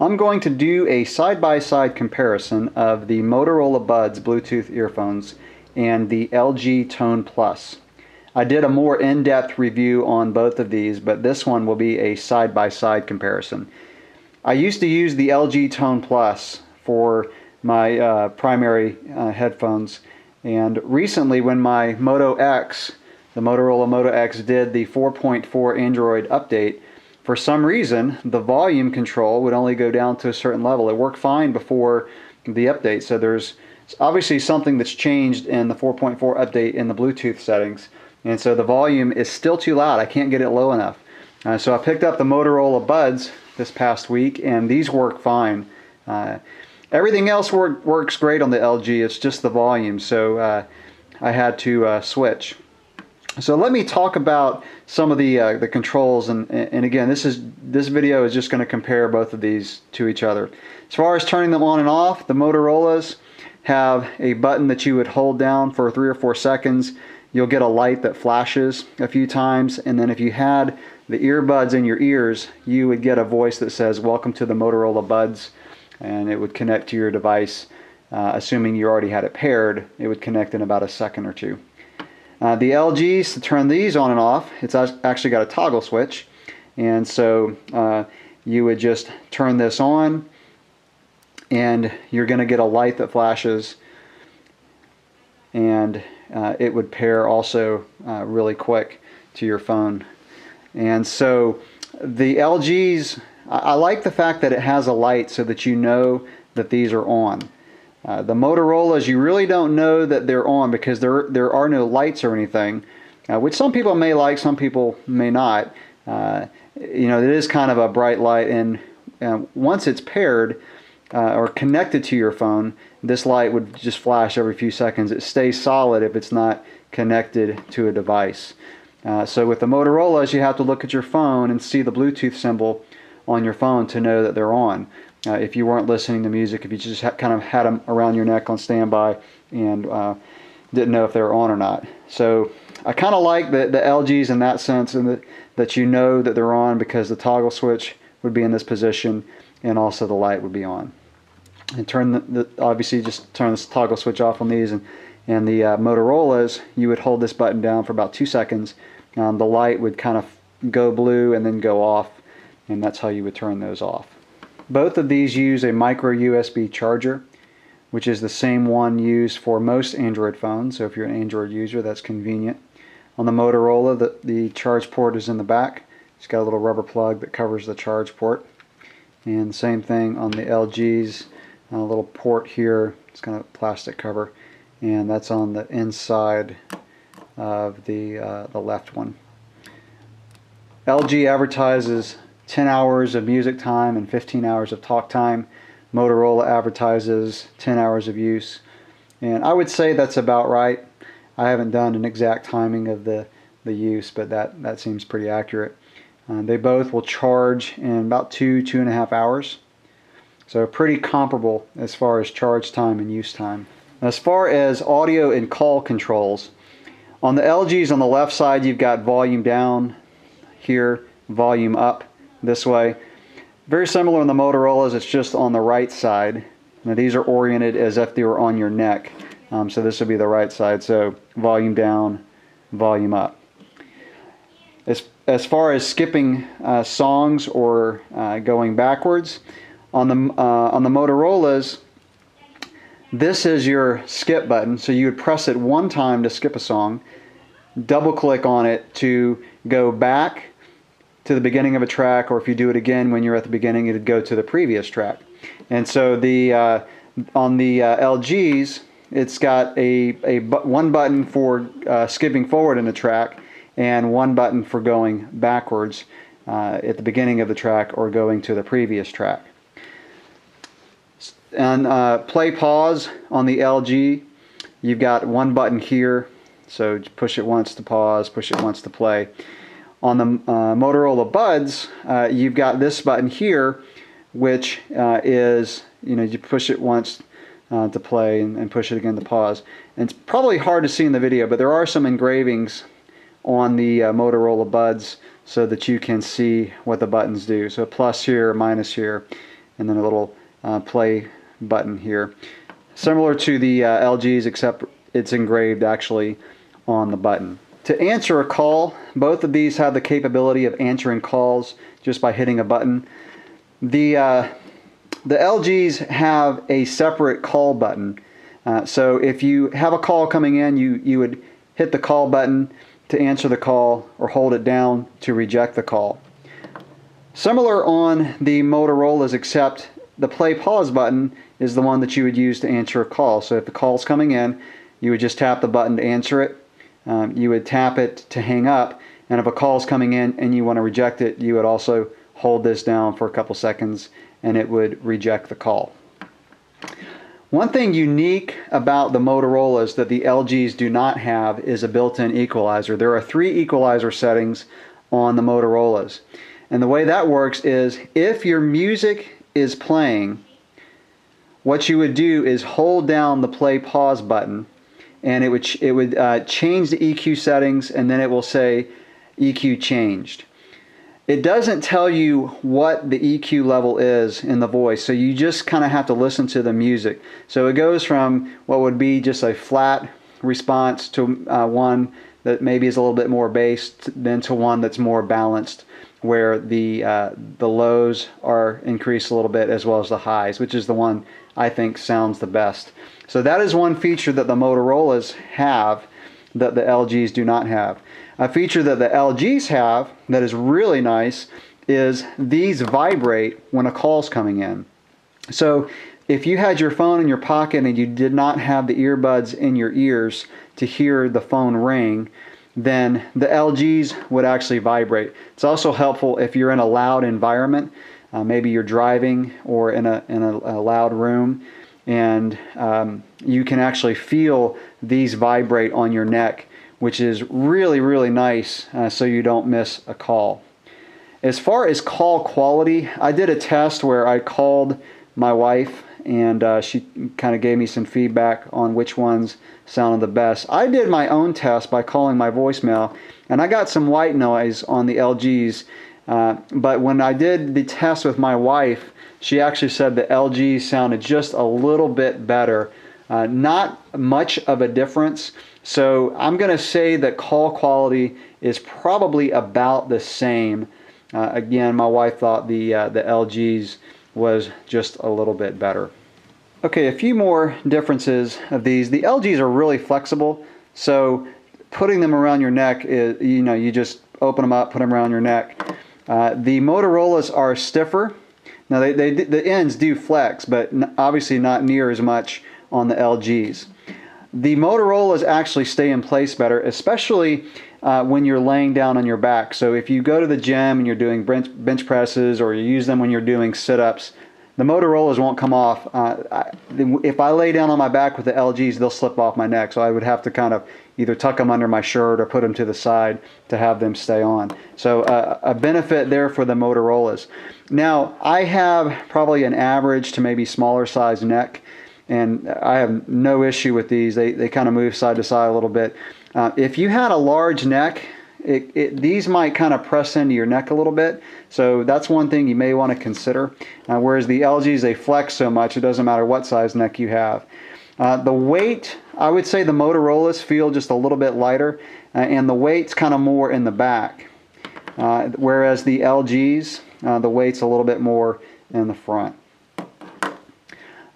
I'm going to do a side-by-side comparison of the Motorola Buds Bluetooth earphones and the LG Tone Plus. I did a more in-depth review on both of these, but this one will be a side-by-side comparison. I used to use the LG Tone Plus for my primary headphones, and recently when my Moto X, the Motorola Moto X, did the 4.4 Android update, for some reason the volume control would only go down to a certain level. It worked fine before the update, so there's obviously something that's changed in the 4.4 update in the Bluetooth settings, and so the volume is still too loud. I can't get it low enough. So I picked up the Motorola Buds this past week, and these work fine. Everything else works great on the LG. It's just the volume, so I had to switch. So let me talk about some of the controls, and again, this video is just going to compare both of these to each other. As far as turning them on and off, the Motorola's have a button that you would hold down for 3 or 4 seconds. You'll get a light that flashes a few times, and then if you had the earbuds in your ears, you would get a voice that says, "Welcome to the Motorola Buds," and it would connect to your device. Assuming you already had it paired, it would connect in about a second or two. The LGs, to turn these on and off, it's actually got a toggle switch, and so you would just turn this on, and you're going to get a light that flashes, and it would pair also really quick to your phone. And so the LGs, I like the fact that it has a light so that you know that these are on. The Motorola's, you really don't know that they're on because there are no lights or anything, which some people may like, some people may not. You know, it is kind of a bright light, and once it's paired or connected to your phone, this light would just flash every few seconds. It stays solid if it's not connected to a device. So with the Motorola's, you have to look at your phone and see the Bluetooth symbol on your phone to know that they're on. If you weren't listening to music, if you just kind of had them around your neck on standby and didn't know if they were on or not. So I kind of like the LGs in that sense, and that you know that they're on because the toggle switch would be in this position and also the light would be on. And turn obviously just turn this toggle switch off on these, and the Motorola's, you would hold this button down for about 2 seconds. The light would kind of go blue and then go off, and that's how you would turn those off. Both of these use a micro USB charger, which is the same one used for most Android phones, so if you're an Android user, that's convenient. On the Motorola, the charge port is in the back. It's got a little rubber plug that covers the charge port. And same thing on the LGs, a little port here, it's got a plastic cover, and that's on the inside of the left one. LG advertises 10 hours of music time and 15 hours of talk time. Motorola advertises 10 hours of use, and I would say that's about right. I haven't done an exact timing of the use, but that seems pretty accurate. They both will charge in about 2.5 hours, so pretty comparable as far as charge time and use time. As far as audio and call controls, on the LGs on the left side, you've got volume down here, volume up this way. Very similar on the Motorola's, it's just on the right side. Now these are oriented as if they were on your neck, so this would be the right side, so volume down, volume up. As far as skipping songs or going backwards, on the Motorola's, this is your skip button, so you would press it one time to skip a song, double click on it to go back to the beginning of a track, or if you do it again when you're at the beginning, it would go to the previous track. And so on the LGs, it's got one button for skipping forward in the track and one button for going backwards at the beginning of the track or going to the previous track. And play pause on the LG, you've got one button here, so push it once to pause, push it once to play. On the Motorola Buds, you've got this button here, which is, you push it once to play and push it again to pause. And it's probably hard to see in the video, but there are some engravings on the Motorola Buds so that you can see what the buttons do. So plus here, minus here, and then a little play button here. Similar to the LGs, except it's engraved actually on the button. To answer a call, both of these have the capability of answering calls just by hitting a button. The LGs have a separate call button. So if you have a call coming in, you would hit the call button to answer the call, or hold it down to reject the call. Similar on the Motorola's, except the play pause button is the one that you would use to answer a call. So if the call's coming in, you would just tap the button to answer it. You would tap it to hang up, and if a call's coming in and you want to reject it, you would also hold this down for a couple seconds and it would reject the call. One thing unique about the Motorola's that the LGs do not have is a built-in equalizer. There are 3 equalizer settings on the Motorola's. And the way that works is, if your music is playing, what you would do is hold down the play pause button, and it would change the EQ settings, and then it will say EQ changed. It doesn't tell you what the EQ level is in the voice, so you just kind of have to listen to the music. So it goes from what would be just a flat response to one that maybe is a little bit more bass, then to one that's more balanced, where the lows are increased a little bit as well as the highs, which is the one I think sounds the best. So that is one feature that the Motorola's have that the LGs do not have. A feature that the LGs have that is really nice is these vibrate when a call's coming in. So if you had your phone in your pocket and you did not have the earbuds in your ears to hear the phone ring, then the LGs would actually vibrate. It's also helpful if you're in a loud environment. Maybe you're driving or in a loud room, and you can actually feel these vibrate on your neck, which is really, really nice, so you don't miss a call. As far as call quality, I did a test where I called my wife, and she kind of gave me some feedback on which ones sounded the best. I did my own test by calling my voicemail, and I got some white noise on the LGs, but when I did the test with my wife, she actually said the LGs sounded just a little bit better. Not much of a difference. So I'm going to say that call quality is probably about the same. Again, my wife thought the LGs was just a little bit better. Okay, a few more differences of these. The LGs are really flexible, so putting them around your neck is, you just open them up, put them around your neck. The Motorola's are stiffer. Now the ends do flex, but obviously not near as much on the LGs. The Motorola's actually stay in place better, especially when you're laying down on your back. So if you go to the gym and you're doing bench presses, or you use them when you're doing sit-ups, the Motorola's won't come off. If I lay down on my back with the LGs, they'll slip off my neck. So I would have to kind of either tuck them under my shirt or put them to the side to have them stay on. So a benefit there for the Motorola's. Now, I have probably an average to maybe smaller size neck, and I have no issue with these. They kind of move side to side a little bit. If you had a large neck, these might kind of press into your neck a little bit, so that's one thing you may want to consider. Whereas the LGs, they flex so much, it doesn't matter what size neck you have. The weight, I would say the Motorola's feel just a little bit lighter, and the weight's kind of more in the back. Whereas the LGs, the weight's a little bit more in the front.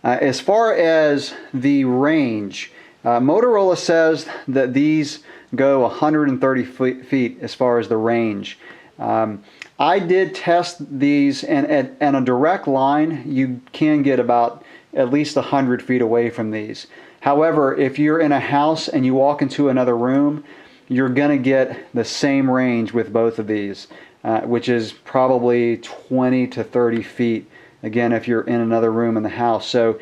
As far as the range, Motorola says that these go 130 feet as far as the range. I did test these, and at a direct line, you can get about at least 100 feet away from these. However, if you're in a house and you walk into another room, you're going to get the same range with both of these, which is probably 20 to 30 feet, again, if you're in another room in the house. So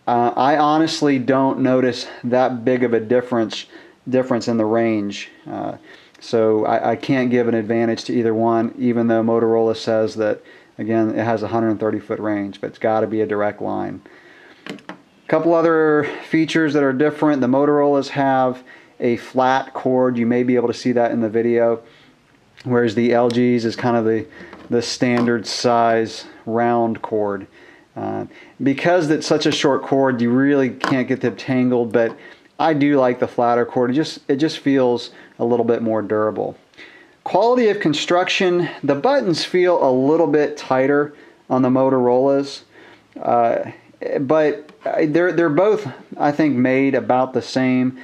I honestly don't notice that big of a difference in the range. So I can't give an advantage to either one, even though Motorola says that, again, it has a 130-foot range, but it's got to be a direct line. A couple other features that are different. The Motorola's have a flat cord. You may be able to see that in the video, whereas the LG's is kind of the standard size round cord. Because it's such a short cord, you really can't get them tangled, but I do like the flatter cord. It just feels a little bit more durable. Quality of construction, the buttons feel a little bit tighter on the Motorola's, but they're both, I think, made about the same.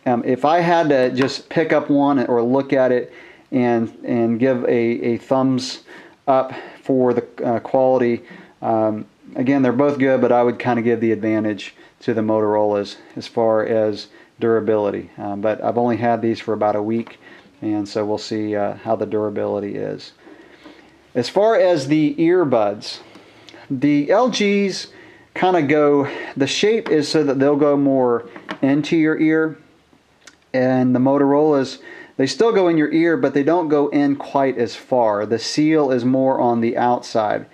If I had to just pick up one or look at it and give a thumbs up for the quality, again, they're both good, but I would kind of give the advantage to the Motorola's as far as durability. But I've only had these for about a week, and so we'll see how the durability is. As far as the earbuds, the LGs kind of go, the shape is so that they'll go more into your ear, and the Motorola's, they still go in your ear, but they don't go in quite as far. The seal is more on the outside.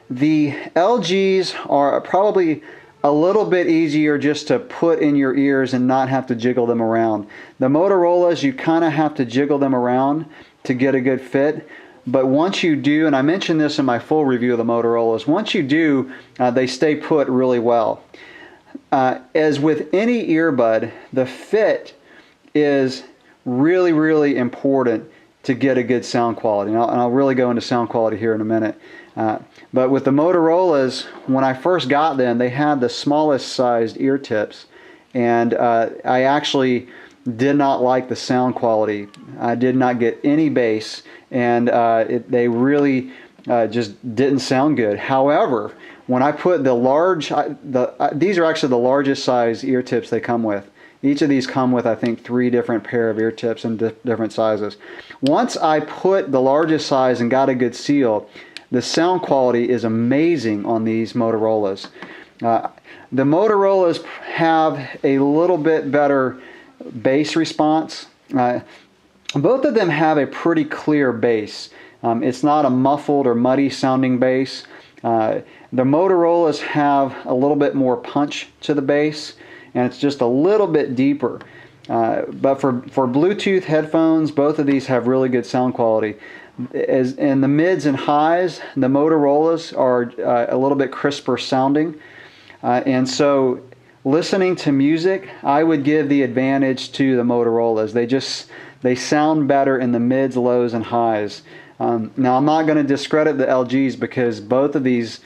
The LGs are probably a little bit easier just to put in your ears and not have to jiggle them around. The Motorola's, you kind of have to jiggle them around to get a good fit. But once you do, and I mentioned this in my full review of the Motorola's, once you do, they stay put really well. As with any earbud, the fit is really, really important to get a good sound quality. And I'll really go into sound quality here in a minute. But with the Motorola's, when I first got them, they had the smallest sized ear tips, and I actually did not like the sound quality. I did not get any bass, and they really just didn't sound good. However, when I put the large, these are actually the largest size ear tips they come with. Each of these come with, I think, 3 different pair of ear tips in different sizes. Once I put the largest size and got a good seal, the sound quality is amazing on these Motorola's. The Motorola's have a little bit better bass response. Both of them have a pretty clear bass. It's not a muffled or muddy sounding bass. The Motorola's have a little bit more punch to the bass, and it's just a little bit deeper. But for Bluetooth headphones, both of these have really good sound quality. As in the mids and highs, the Motorola's are a little bit crisper sounding, and so listening to music, I would give the advantage to the Motorola's. They sound better in the mids, lows, and highs. Now I'm not going to discredit the LGs because both of these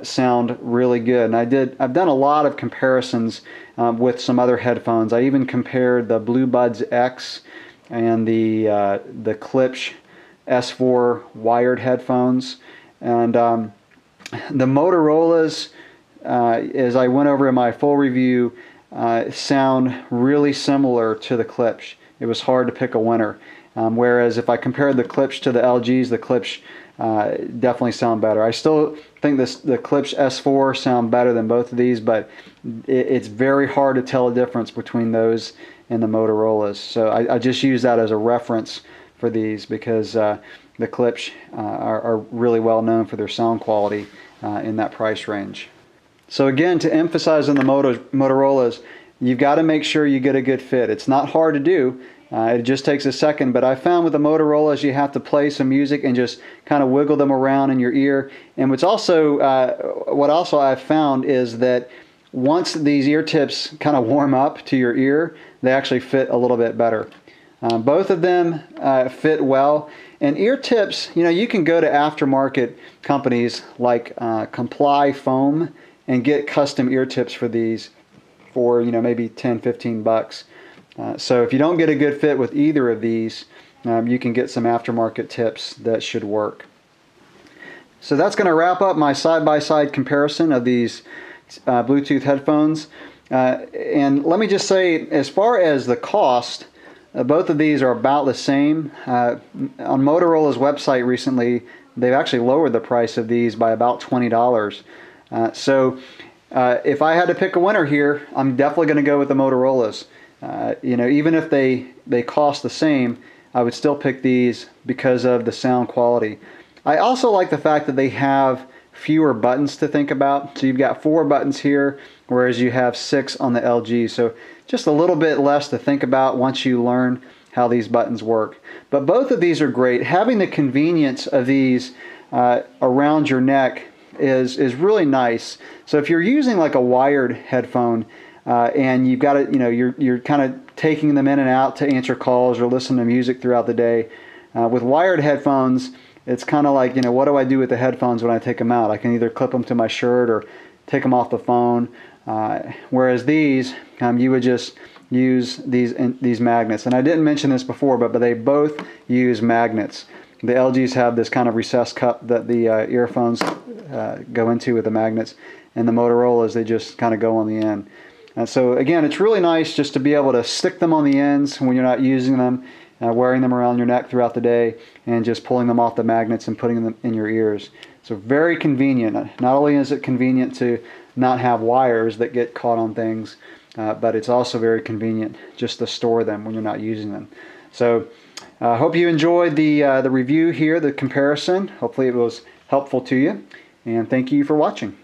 sound really good, and I've done a lot of comparisons with some other headphones. I even compared the Blue Buds X and the Klipsch S4 wired headphones, and the Motorola's, as I went over in my full review, sound really similar to the Klipsch. It was hard to pick a winner. Whereas if I compared the Klipsch to the LGs, the Klipsch definitely sound better. I still think the Klipsch S4 sound better than both of these, but it's very hard to tell a difference between those and the Motorola's. So I just use that as a reference for these because the Klipsch are really well known for their sound quality in that price range. So again, to emphasize on the Motorola's, you've got to make sure you get a good fit. It's not hard to do. It just takes a second, but I found with the Motorola's you have to play some music and just kind of wiggle them around in your ear. And what also I've found is that once these ear tips kind of warm up to your ear, they actually fit a little bit better. Both of them fit well. And ear tips, you can go to aftermarket companies like Comply Foam and get custom ear tips for these for maybe 10-15 bucks. So if you don't get a good fit with either of these, you can get some aftermarket tips that should work. So that's going to wrap up my side-by-side comparison of these Bluetooth headphones. And let me just say, as far as the cost, both of these are about the same. On Motorola's website recently, they've actually lowered the price of these by about $20. So if I had to pick a winner here, I'm definitely going to go with the Motorola's. Even if they cost the same, I would still pick these because of the sound quality. I also like the fact that they have fewer buttons to think about. So you've got 4 buttons here, whereas you have 6 on the LG. So just a little bit less to think about once you learn how these buttons work. But both of these are great. Having the convenience of these around your neck is really nice. So if you're using like a wired headphone and you've got it, you're kind of taking them in and out to answer calls or listen to music throughout the day. With wired headphones, it's kind of like, what do I do with the headphones when I take them out? I can either clip them to my shirt or take them off the phone. Whereas these, you would just use these magnets. And I didn't mention this before, but they both use magnets. The LGs have this kind of recessed cup that the earphones go into with the magnets, and the Motorola's, they just kind of go on the end. And so again, it's really nice just to be able to stick them on the ends when you're not using them, wearing them around your neck throughout the day, and just pulling them off the magnets and putting them in your ears. So very convenient. Not only is it convenient to not have wires that get caught on things, but it's also very convenient just to store them when you're not using them. So I hope you enjoyed the review here, the comparison. Hopefully it was helpful to you, and thank you for watching.